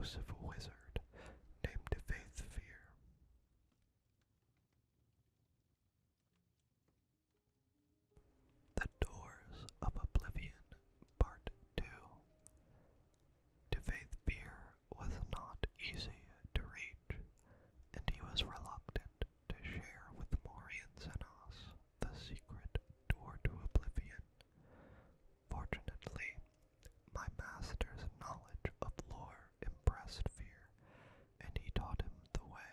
elusive wizard named Faith Fear. The Doors of Oblivion, Part 2. Faith Fear was not easy to reach, and he was reluctant to share with Mori and Zenas the secret door to Oblivion. Fortunately, my master's knowledge of lore impressed Fear, and he taught him the way.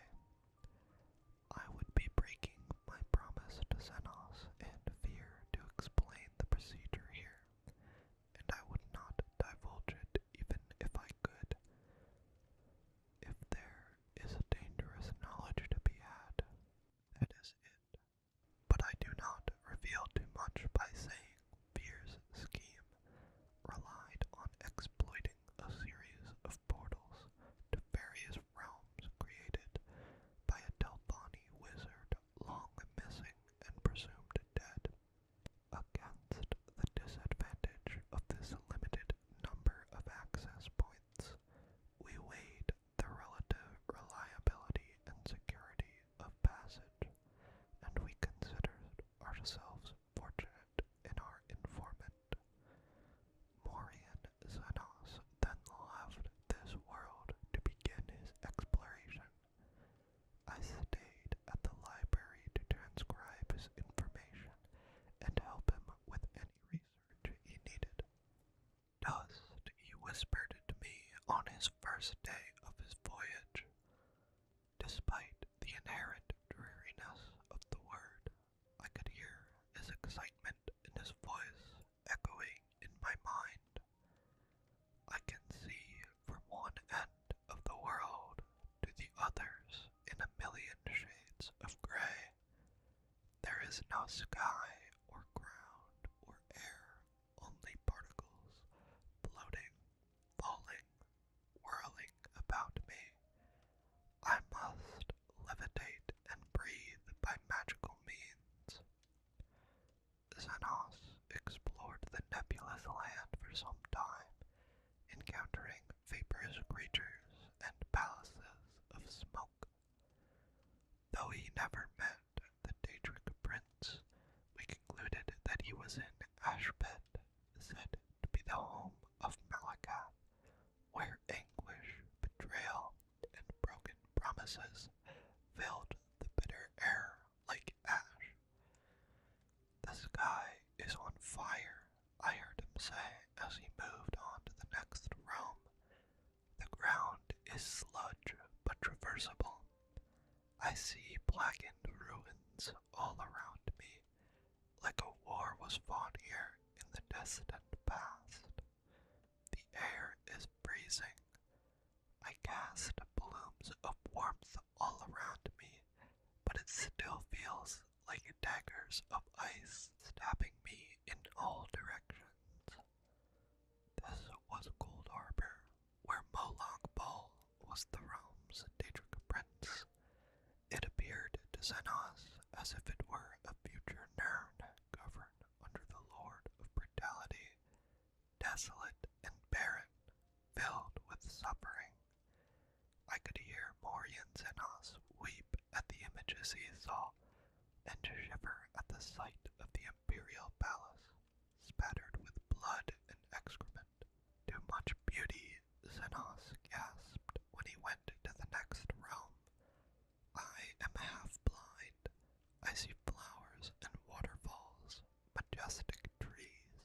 I would be breaking my promise to Zenas and Fear to explain the procedure here, and I would not divulge it even if I could. If there is a dangerous knowledge to be had, that is it. But I do not reveal too much by saying Fear's scheme relied on exploiting a series of portals to various realms created by a Delbani wizard long missing and presumed dead. Against the disadvantage of this limited number of access points, we weighed the relative reliability and security of passage, and we considered ourselves fortunate in our informant. Morian Zenas then left this world to begin his exploration. I stayed at the library to transcribe his information and help him with any research he needed. Dust, he whispered to me on his first day of his voyage. Despite the inherent dreariness of the word, I could hear his excitement in his voice echoing in my mind. I can see from one end of the world to the others in a million shades of gray. There is no sky or ground or air, only particles floating, falling, whirling about me. I must levitate and breathe by magical means. Zenas explored the nebulous land for some time, encountering vaporous creatures and palaces of smoke. Though he never met the Daedric prince, we concluded that he was in Ashpit, said to be the home of Malakat, where anguish, betrayal, and broken promises filled the bitter air like ash. The sky is on fire, I heard him say as he moved on to the next realm. The ground is sludge but traversable. I see blackened ruins all around me, like a war was fought here in the distant past. The air is freezing. I cast blooms of warmth all around me, but it still feels like daggers of ice stabbing me in all directions. This was Coldharbour, where Molong Ball was the realm's Daedric prince. It appeared to Zenas as if it were a future Nirn governed under the Lord of Brutality, desolate and barren, filled with suffering. I could hear Morian Zenas weep at the images he saw, and shiver at the sight of the imperial palace, spattered with blood and excrement. Too much beauty, Zenas gasped when he went to the next realm. I am half blind. I see flowers and waterfalls, majestic trees,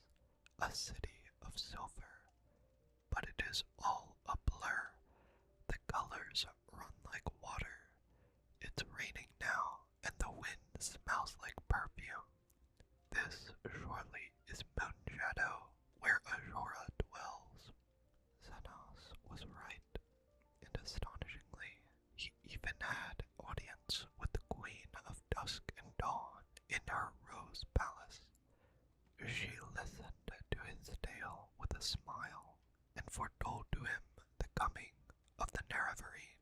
a city of silver, but it is all a blur. The colors run like water. It's raining now, and the wind smells like perfume. This surely is Moonshadow, where Azora dwells. Zenas was right, and astonishingly, he even had audience with the Queen of Dusk and Dawn in her Rose Palace. She listened to his tale with a smile, and foretold to him the coming of the Nerevarine.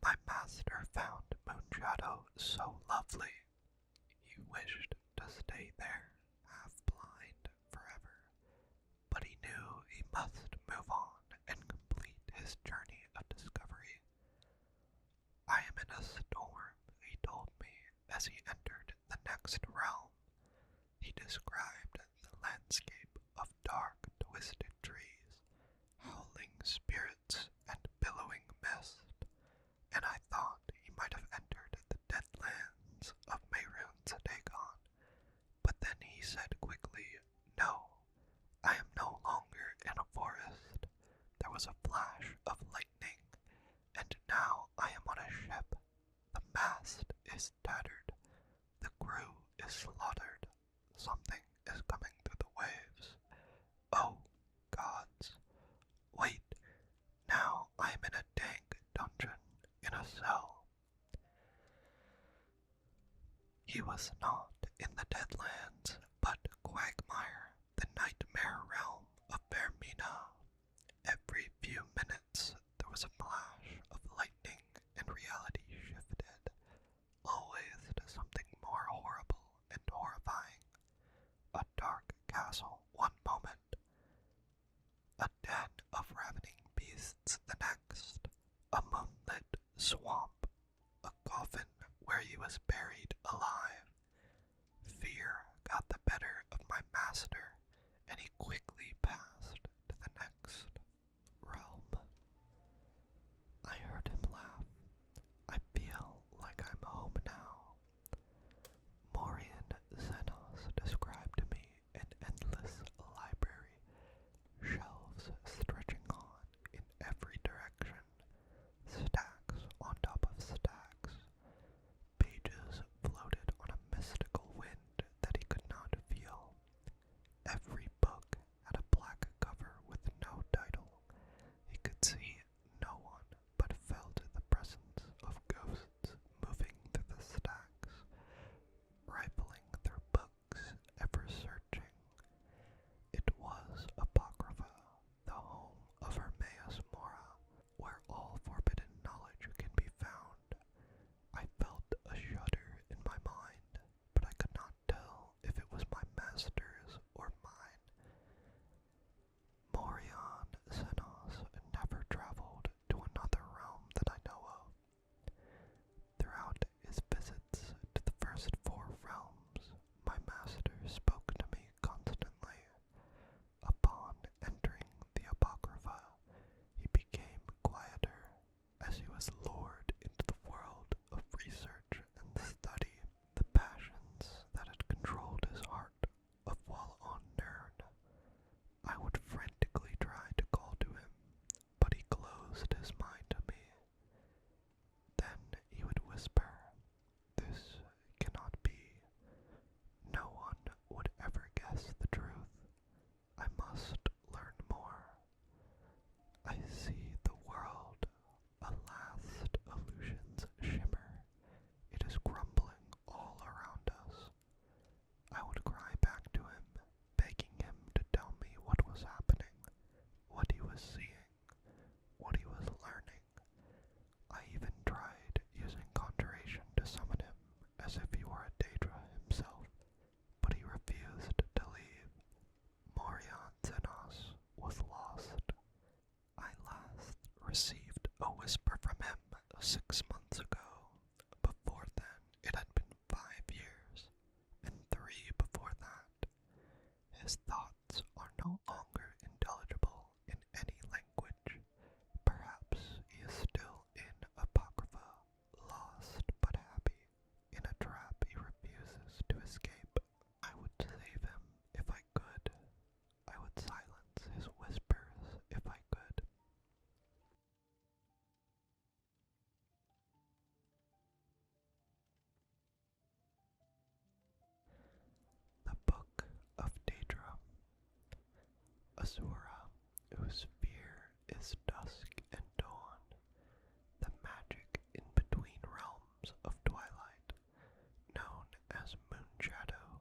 My master found Moonshadow so lovely, he wished to stay there, half blind, forever. But he knew he must move on and complete his his journey of discovery. "I am in a storm," he told me as he entered the next realm. He described the landscape of dark, twisted trees, howling spirits, and billowing mist, and I thought he might have entered the deadlands of Mehrunes Dagon. But then he said quickly, "No, I am no longer in a forest." There was a flash of lightning, and now I am on a ship. The mast is tattered. The crew is slaughtered. Something is coming through the waves. Oh, gods. Wait, now I am in a dank dungeon, in a cell. He was not in the Deadlands, but Quagmire, the nightmare realm of Vermina. Every few minutes there was a flash of lightning and reality shifted, always to something more horrible and horrifying. A dark castle one moment, a den of ravening beasts the next, a moonlit swamp, a coffin where he was buried alive. Fear got the better of my master, and he quickly passed to the next realm. I heard him laugh. I feel like I'm home now. Morian Zenas described to me an endless library, shelves stretching on in every direction, stacks on top of stacks. Pages floated on a mystical wind that he could not feel. Every book had a black cover with no title. He could see no one, but felt the presence of ghosts moving through the stacks, rifling through books, ever searching. It was Apocrypha, the home of Hermaeus Mora, where all forbidden knowledge can be found. I felt a shudder in my mind, but I could not tell if it was my master's or mine. Morian Zenas never traveled to another realm that I know of. Throughout his visits to the first 4 realms, my master spoke to me constantly. Upon entering the Apocrypha, he became quieter as he was lured into the world of research and study. The passions that had controlled his heart of while on Nern. I would frantically try to call to him, but he closed his mind to me. Then he would whisper, "This cannot be. No one would ever guess the truth. I must learn more. I see the world, a last illusion's shimmer. It is crumbling all around us." I would cry back to him, begging him to tell me what was happening, what he was seeing, what he was learning. I even tried using conjuration to summon him as if he were a Daedra himself, but he refused to leave. Morian Zenas was lost. I last received a whisper from him 6 months ago. Before then, it had been 5 years, and 3 before that. His thoughts are no longer intelligible in any language. Perhaps he is still in Apocrypha, lost but happy, in a trap he refuses to escape. I would save him if I could. I would silence his whispers if I could. The Book of Daedra. Azura, whose fear is dusk and dawn, the magic in between realms of twilight, known as Moonshadow,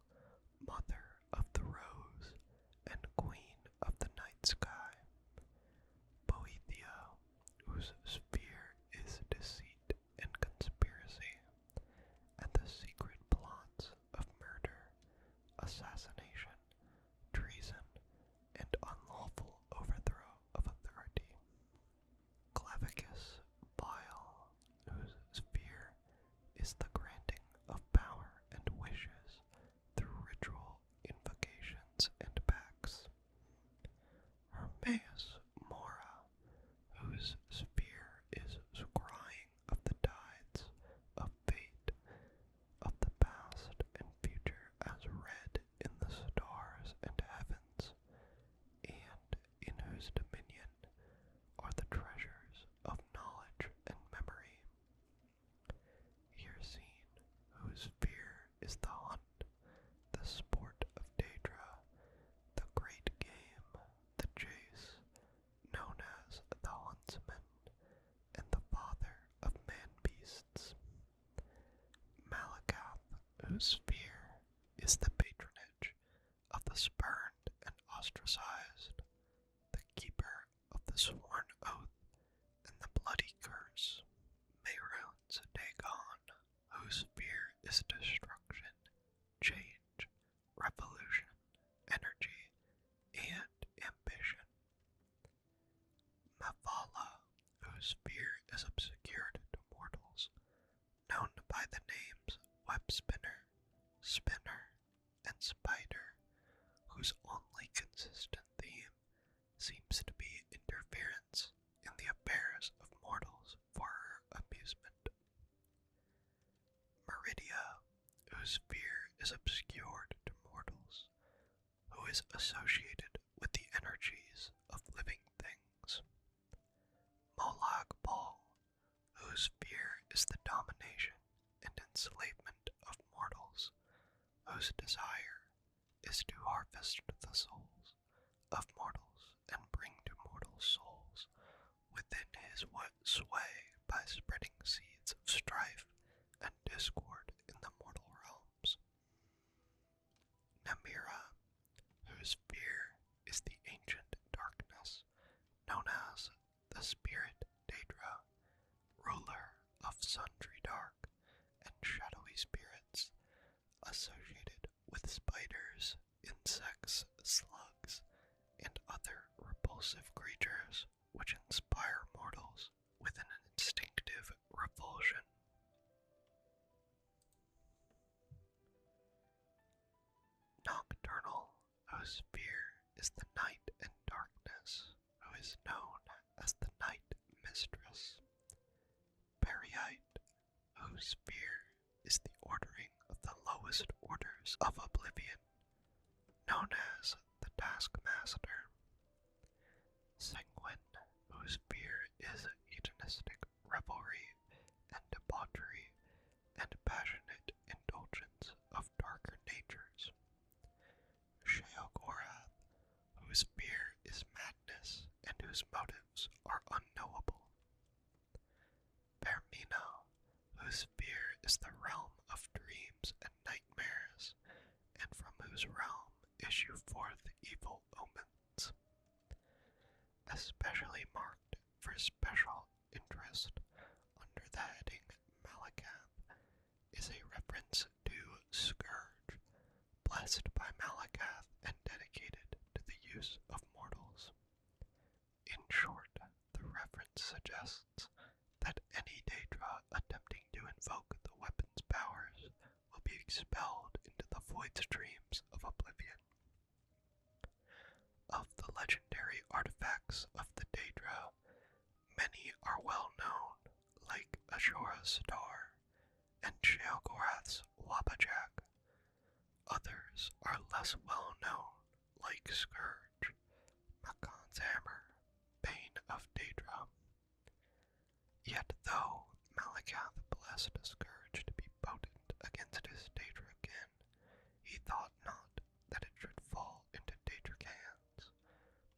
Mother of the Rose, and Queen of the Night Sky. Boethia, whose sphere is deceit and conspiracy, and the secret plots of murder, assassination, treason, and unlawful overthrow of authority. whose sphere is scrying of the tides of fate, of the past and future as read in the stars and heavens, and in whose dominion are the treasures of knowledge and memory. Here seen, whose fear is the hunt, the sport of Daedra, the great game, the chase, known as the huntsman, and the father of man-beasts. Malakath, whose fear is the patronage of the spurned and ostracized, the keeper of the sworn oath and the bloody curse. Mehrunes Dagon, whose fear is destruction, change, revolution, energy, and ambition. Mephala, whose fear is obscured to mortals, known by the names web spinner, spinner, and spider, whose only consistent theme seems to be interference in the affairs of mortals for her amusement. Meridia, whose fear is obscured to mortals, who is associated with the energies of living things. Molag Bal, whose fear is the domination and enslavement of mortals, whose desire is to harvest the souls of mortals and bring to mortal souls within his sway by spreading seeds of strife and discord in the mortal realms. Namira, whose fear is the ancient darkness, known as the spirit Daedra, ruler of sundry dark and shadowy spirits, associated with spiders, insects, slugs, and other repulsive creatures which inspire mortals with an instinctive revulsion. Nocturnal, whose fear is the night and darkness, who is known as the night mistress. Periite, whose fear is the ordering of the lowest orders of Oblivion, known as the Taskmaster. Sanguine, whose fear is hedonistic revelry and debauchery and passionate indulgence of darker natures. Sheogorath, whose fear is madness and whose motives are unknowable. Vermina, whose fear is the realm of dreams and nightmares, and from whose realm issue forth evil omens. Especially marked for special interest under the heading Malakath is a reference to Scourge, blessed by Malakath and dedicated to the use of mortals. In short, the reference suggests that any Daedra attempting to invoke the weapon's powers will be expelled into the void streams of Oblivion. Of the legendary artifacts of the Daedra, many are well known, like Ashora's Star and Sheogorath's Wabajak. Others are less well known, like Scourge, Makan's Hammer, Bane of Daedra. Yet though Malakath blessed Scourge to be potent against his Daedric kin, he thought not that it should fall into Daedric hands,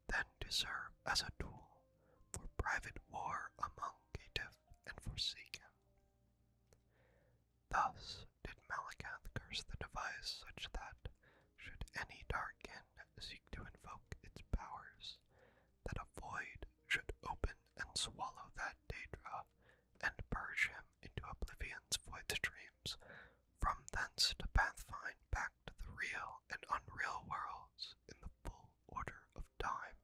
then to serve as a tool for private war among Caitiff and Forsaken. Thus did Malakath curse the device such that, should any dark kin seek to invoke its powers, that a void should open and swallow that Daedra, and purge him into Oblivion's void streams, from thence to pathfind back to the real and unreal worlds in the full order of time.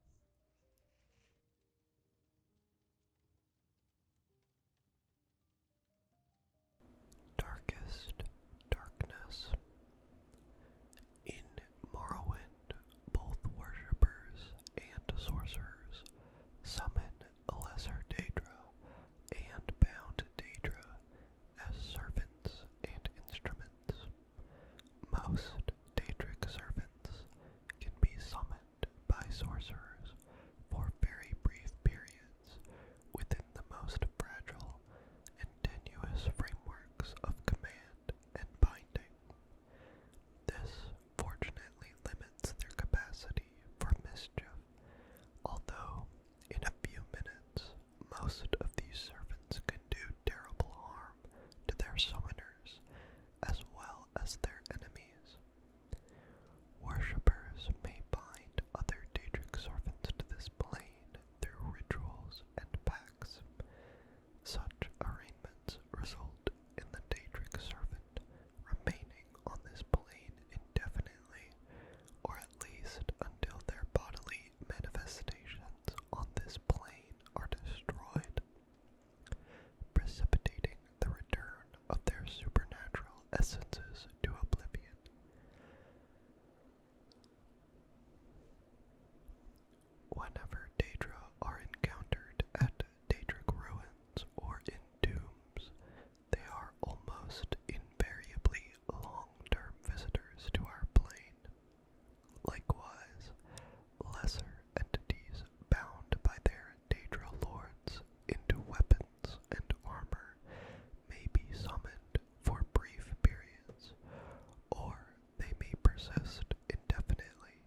exist indefinitely,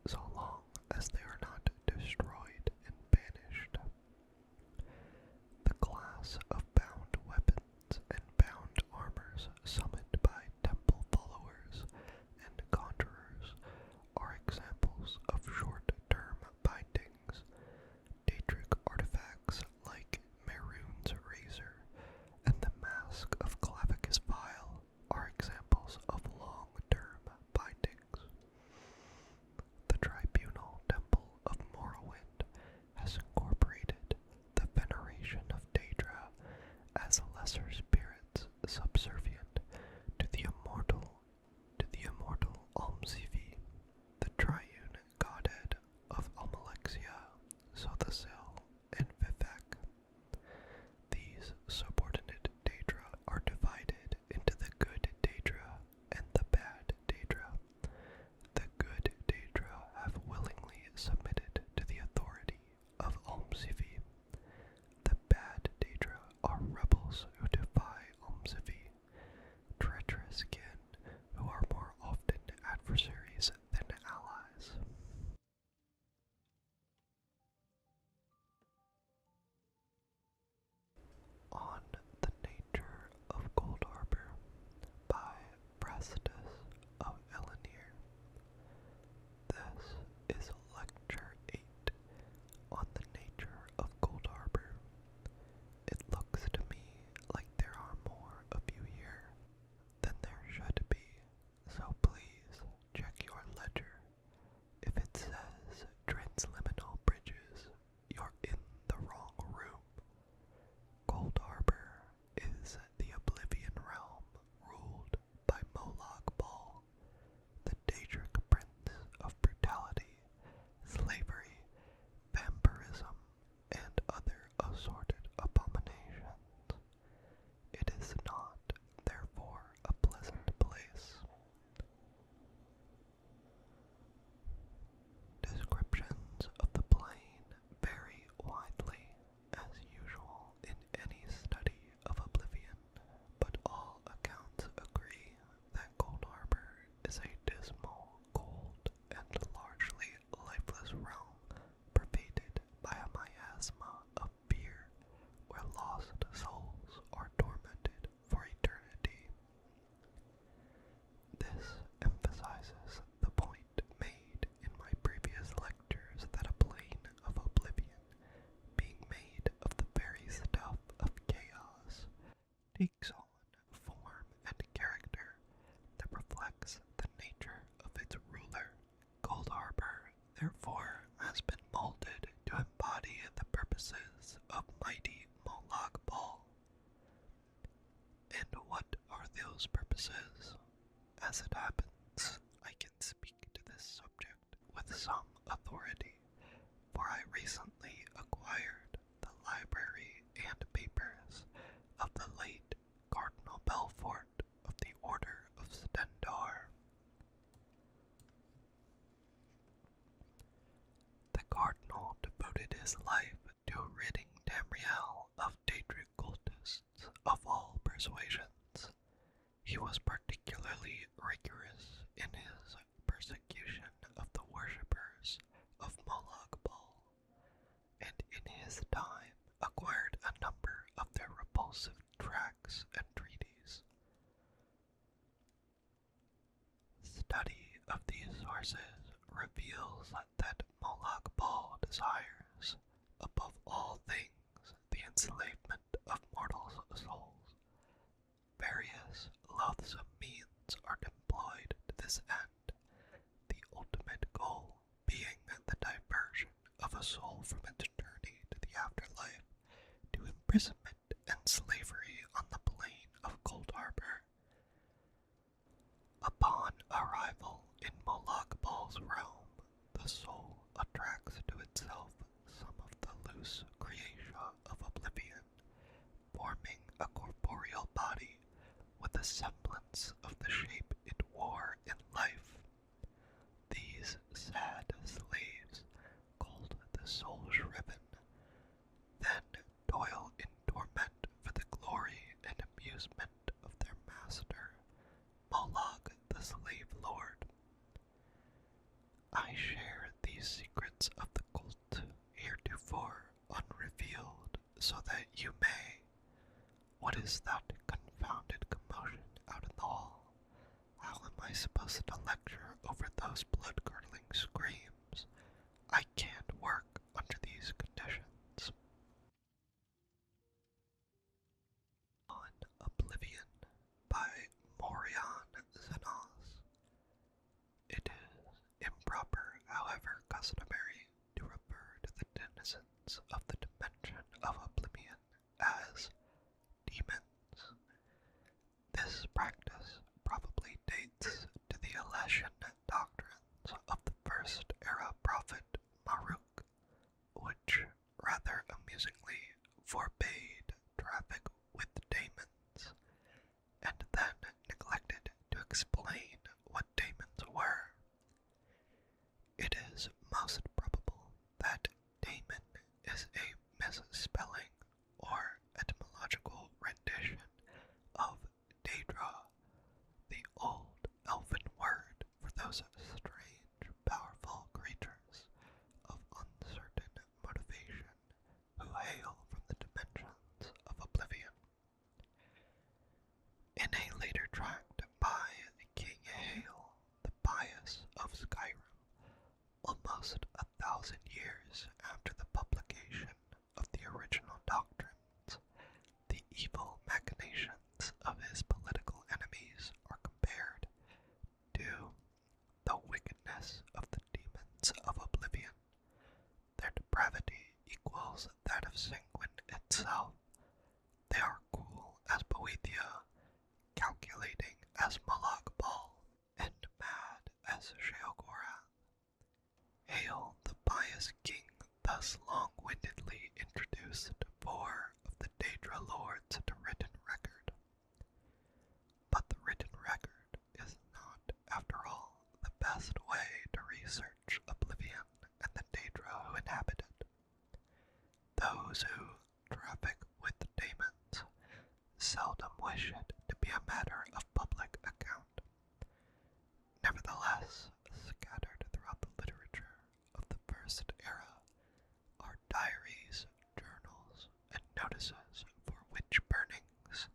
so long as they are not destroyed and banished. The class of bound weapons and bound armors summoned by temple followers and conjurers are examples of short-term bindings. Daedric artifacts like Mehrunes Razor and the Mask of Clavicus Vile are examples of long-term bindings. The Tribunal Temple of Morrowind has incorporated the veneration of Daedra as lesser spirits subservient to the immortal Almsivi, the triune godhead of Almalexia, Sothasil, and Vivek. These subordinate Daedra are divided into the good Daedra and the bad Daedra. The good Daedra have willingly submitted to the authority of Almsivi. The bad Daedra are rebels who defy Almsivi, treacherous kin who are more often adversaries than allies. On the Nature of Coldharbour by Prestus of Elenir. This is Lecture 8 on the nature of Coldharbour. It looks to me like there are more of you here than there should be, so please check your ledger. If it says transliminal bridges, you're in the wrong room. Coldharbour is the Oblivion realm ruled by Molag Bal, the Daedric prince of brutality, slavery, vampirism, and other assorted abominations. It is not, therefore, a pleasant place. Descriptions of the plane vary widely, as usual in any study of Oblivion, but all accounts agree that Coldharbour is a dismal, cold, and largely lifeless realm pervaded by a miasma of fear, where lost souls are tormented for eternity. This emphasizes the point made in my previous lectures that a plane of Oblivion, being made of the very stuff of chaos, takes on form and character that reflects the nature of its ruler. Coldharbour, therefore, has been molded to embody the purposes of mighty Molag Bal. And what are those purposes? As it happens, I can speak to this subject with some authority, for I recently acquired the library and papers of the late Cardinal Belfort of the Order of Stendarr. The Cardinal devoted his life to ridding Tamriel of Daedric cultists of all persuasions. He was particularly rigorous in his persecution of the worshippers of Molag Bal, and in his time acquired a number of their repulsive tracts and treaties. Study of these sources reveals that Molag Bal desires, above all things, the enslavement of mortal souls. Various loathsome means are employed to this end, the ultimate goal being the diversion of a soul from its journey to the afterlife to imprisonment and slavery on the plain of Coldharbour. Upon arrival in Molag Bal's realm, the soul attracts to itself some of the loose creatia of Oblivion, forming a corporeal body with a semblance of the shape it wore in life. These sad slaves, called the soul-shriven, then toil in torment for the glory and amusement of their master, Molag the slave lord. so that you may. What is that confounded commotion out in the hall? How am I supposed to lecture over those blood-curdling screams? I can't work under these conditions. On Oblivion by Zenas. It is improper, however customary, to refer to the denizens of the dimension of Oblivion as demons. This practice probably dates to the Election doctrines of the first era prophet Maruk, which rather amusingly forbade traffic with daemons, and then neglected to explain what daemons were. It is most probable that daemon is a misspelling or etymological rendition of Daedra, the old elfin word for those strange, powerful creatures of uncertain motivation who hail from the dimensions of Oblivion. In a later tract by King Hale, the Pious of Skyrim, almost 1,000 years after the publication of the original doctrines, the evil machinations of his political enemies are compared to the wickedness of the demons of Oblivion. Their depravity equals that of Sanguine itself. They are cool as Boethia, calculating as Malak Bal, and mad as Sheogorath. Hail, the pious king, thus long-windedly introduced 4 of the Daedra lords to written record. But the written record is not, after all, the best way to research Oblivion and the Daedra who inhabit it. Those who traffic with daemons seldom wish it to be a matter of public account. Nevertheless, scattered throughout the literature of the first era are diaries, journals, and notices for witch burnings,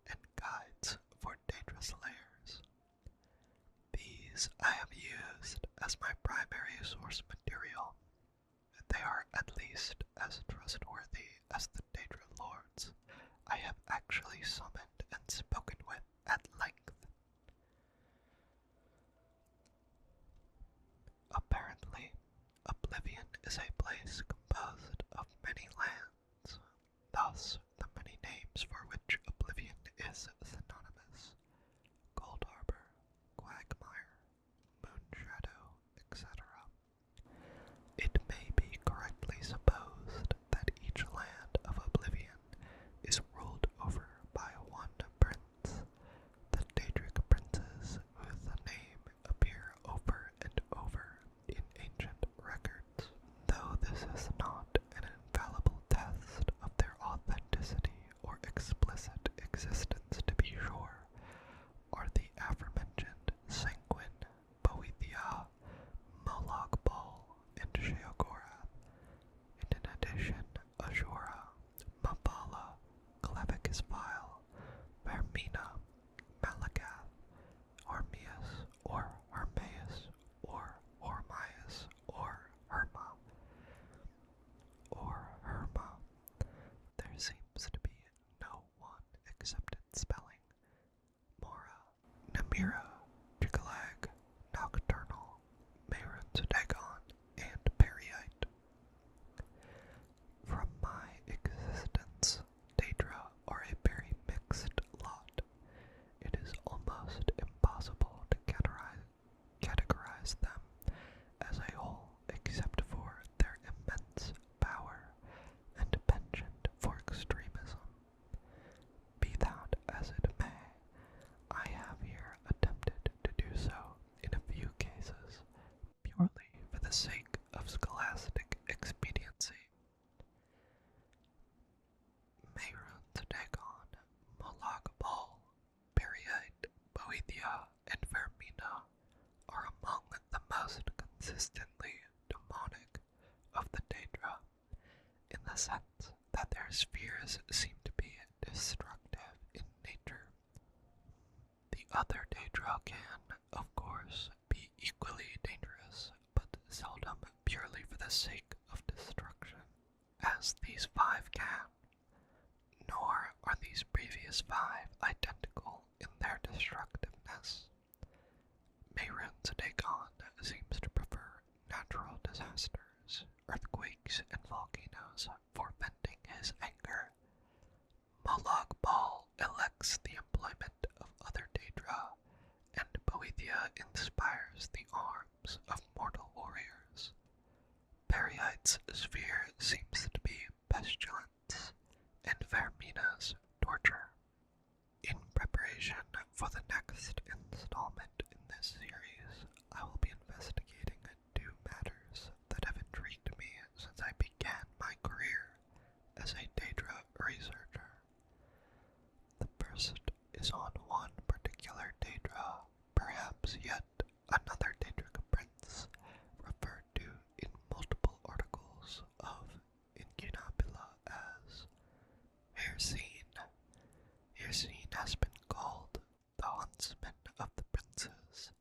and guides for Daedra slayers. These I have used as my primary source material. They are at least as trustworthy as the Daedra lords I have actually summoned and spoken with at length. Apparently, Oblivion is a place composed of many lands. Thus, the many names for which Oblivion is synonymous: Coldharbour, Quagmire, Moonshadow, etc. It may be correctly supposed that each land of Oblivion is ruled over by one prince. The Daedric princes whose name appear over and over in ancient records, though this is not an infallible test of their authenticity or explicit existence to be sure, are the aforementioned Sanguine, Boethia, Malak Bal, and Sheogorath, and in addition Azura, Mabala, Clavicus Vile, Vermina, Malakath, Ormeus, or Hermaeus, or Ormias, or Herma, There seems to be no one accepted spelling. Mora, Namira, Chicalag, Nocturnal, Mehrunes Dagon, and Periite. From my existence, Daedra are a very mixed lot. It is almost impossible to categorize them as a whole except for their immense power and penchant for extremism. Be that as it may, I have here attempted to do so in a few cases, purely for the sake of scholastic expediency. Mehrunes Dagon, Malak Bal, Periite, Boethia, and Vermina are among the most consistently demonic of the Daedra, in the sense that their spheres seem to be destructive in nature. The other Daedra can, of course, be equally dangerous, but seldom purely for the sake of destruction, as these 5 can. Nor are these previous 5 identical in their destructiveness. Mehrunes Dagon seems to prefer natural disasters, earthquakes, and volcanoes for venting his anger. Molag Bal elects the employment of other Daedra, and Boethia inspires the arms of mortal warriors. Periite's sphere seems to be pestilence, and Vermina's torture. In preparation for the next installment in this series, I will be investigating 2 matters that have intrigued me since I began my career as a Daedra researcher. The first is on one particular Daedra, perhaps yet another Daedric prince, referred to in multiple articles of Incunabula as Hircine. Hircine has been called the huntsman of the princes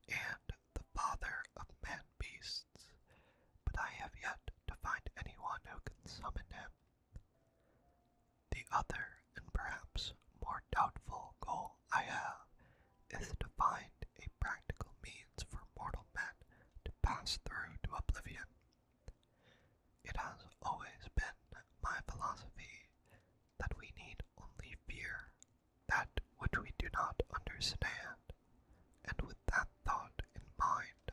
and the father of man-beasts, but I have yet to find anyone who can summon him. The other, and perhaps more doubtful, goal I have is to find a practical means for mortal men to pass through to Oblivion. It has always been my philosophy that we need only fear that which we do not understand, and with that thought in mind,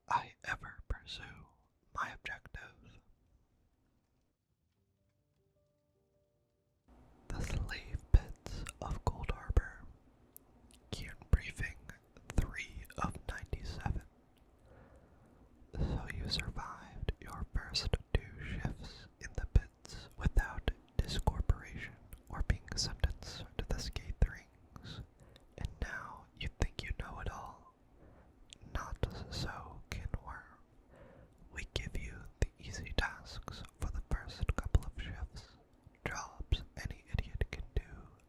I ever pursue my objective. The Slave Pits of Coldharbour. Key briefing 3 of 97. So you survived your first 2 shifts in the pits without discorporation or being sentenced to the Scathe Rings, and now you think you know it all. Not so, Kinworm. We give you the easy tasks for the first couple of shifts, jobs any idiot can do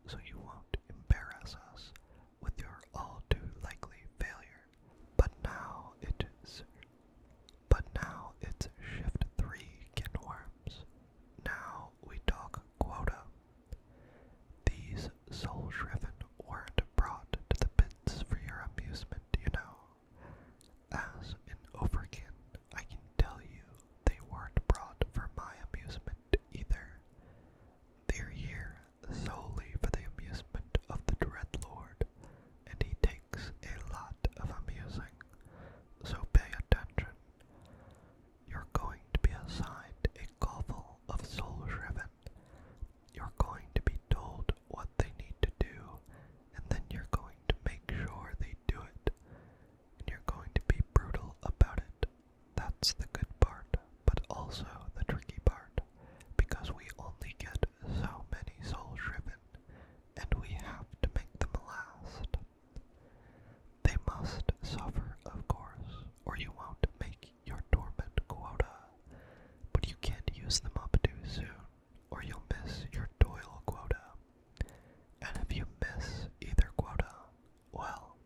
so you won't embarrass us with your all too likely failure. But now it's shift 3, Kinworms. Now we talk quota. These soul-shriven weren't brought to the pits for your amusement, you know. As in Overkin, I can tell you they weren't brought for my amusement either. They're here solely for the amusement of the Dreadlord, and he takes a lot of amusing, so pay attention. You're going to be assigned a gobble of soul-shriven. You're going to be told what they need to do, and then you're going to make sure they do it. And you're going to be brutal about it. That's the good part, but also the tricky part, because we only get so many soul-shriven, and we have to make them last. They must suffer, of course, or you won't make your torment quota, but you can't use them up too soon, or you'll miss your toil quota. And if you miss either quota, well,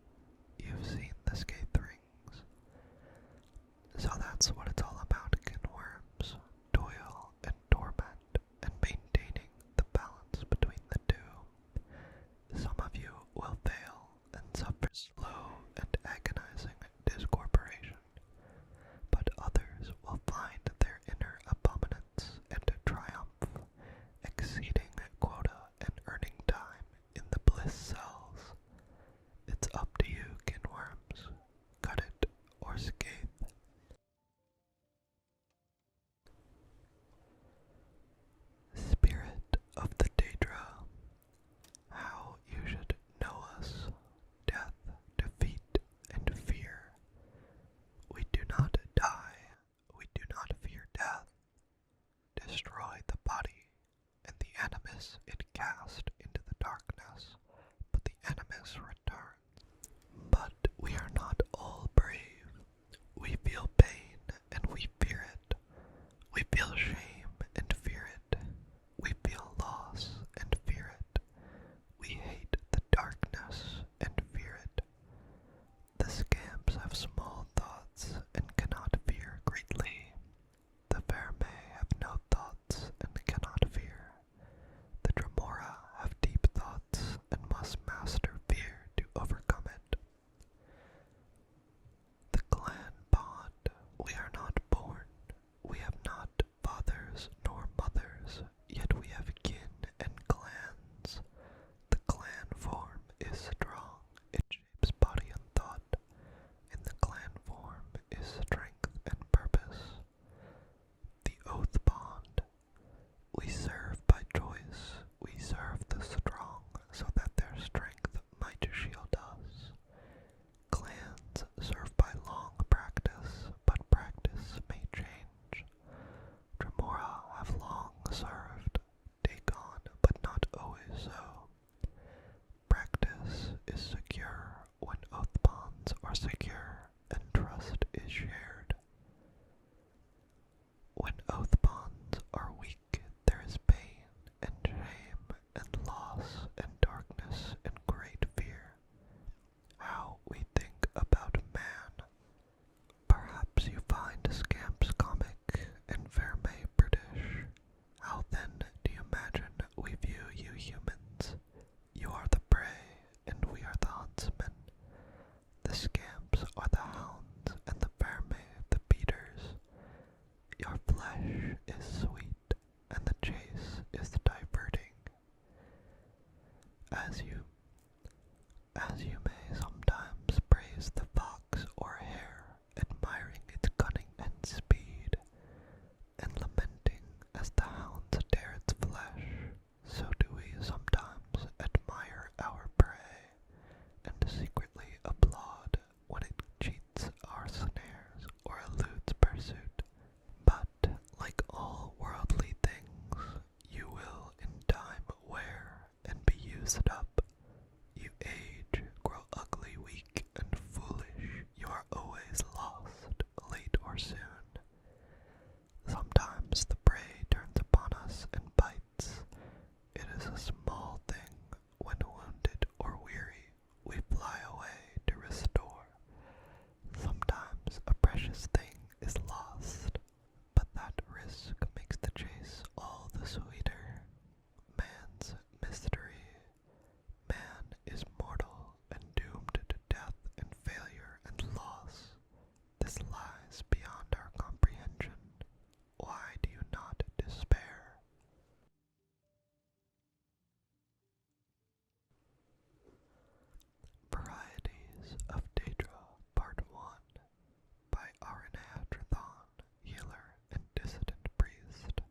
you've seen the Scathe Rings. So that's what it's all about, Kinworms. Toil and torment, and maintaining the balance between the 2. Some of you will fail and suffer slow and agonizing discorporation, but others will find their inner abominance and triumph, exceeding quota and earning time in the bliss cells. It's up to you, Kinworms. Cut it or scathe. Spirit of the Daedra. How you should know us. Death, defeat, and fear. We do not die. We do not fear death. Destroy the body, and the animus it cast into the darkness, but the animus returns. But we are not all brave. We feel pain, and we fear it. We feel shame, and fear it. We feel As you may sometimes praise the fox or hare, admiring its cunning and speed, and lamenting as the hounds tear its flesh, so do we sometimes admire our prey, and secretly applaud when it cheats our snares or eludes pursuit. But, like all worldly things, you will in time wear and be used up. You age, grow ugly, weak, and foolish. You are always lost, late or soon. Sometimes the prey turns upon us and bites. It is a small thing. When wounded or weary, we fly away to restore. Sometimes a precious thing is lost, but that risk makes the chase all the sweeter. Man's mystery. Man is mortal and doomed to death and failure and loss. This lies beyond our comprehension. Why do you not despair? Varieties of Daedra, Part 1, by Aranea Trathon, Healer and Dissident Priest.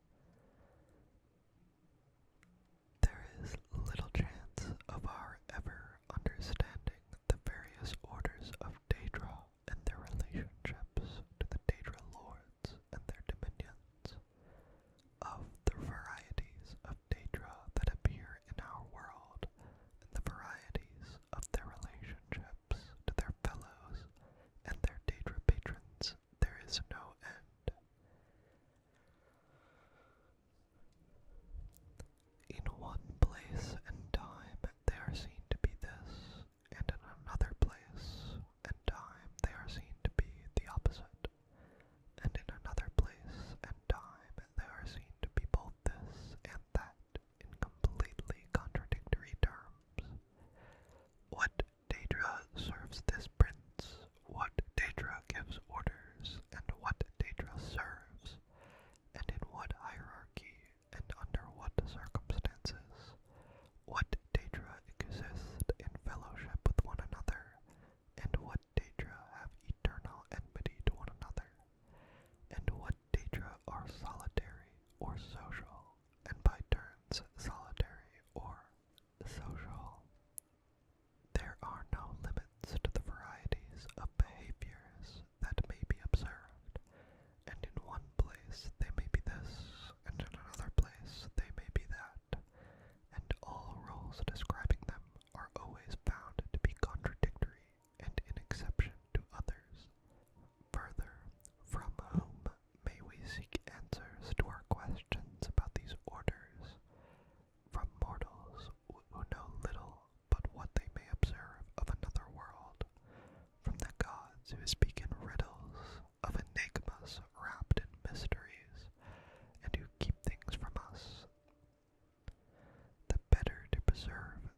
There is little chance of our ever understanding the various orders of Daedra and their relationships to the Daedra lords and their dominions. Of the varieties of Daedra that appear in our world, and the varieties of their relationships to their fellows and their Daedra patrons, there is no end. In one place and time they are seen to be this, and in another place and time they are seen to be the opposite, and in another place and time they are seen to be both this and that in completely contradictory terms. What Daedra serves this prince, what Daedra gives orders, and what Daedra serves, and in what hierarchy and under what circumstances, what Daedra exist in fellowship with one another, and what Daedra have eternal enmity to one another, and what Daedra are solitary or social, and by turns solitary or social. There are no limits to the varieties of behaviors that may be observed, and in one place they may be this, and in another place they may be that, and all rules describing them are always found to be contradictory and in exception to others. Further, from whom may we seek answers to our questions about these orders? From mortals who know little but what they may observe of another world, from the gods who speak in riddles, of enigmas wrapped in mysteries, and who keep things from us. The better to preserve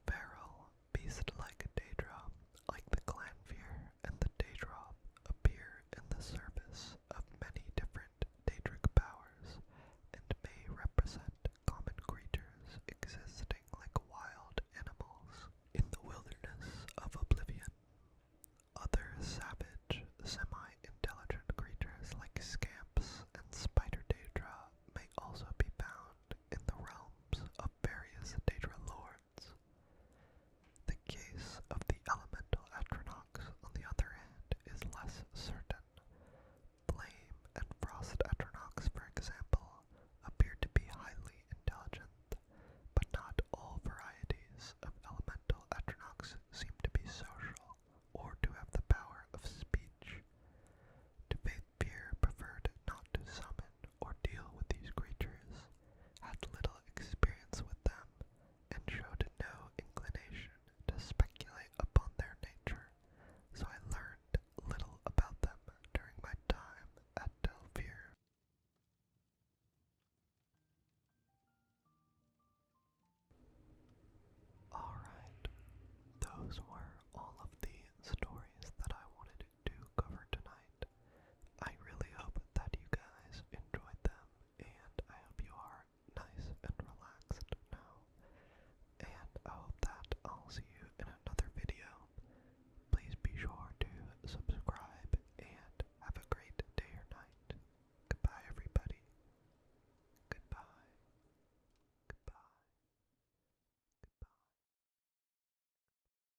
the very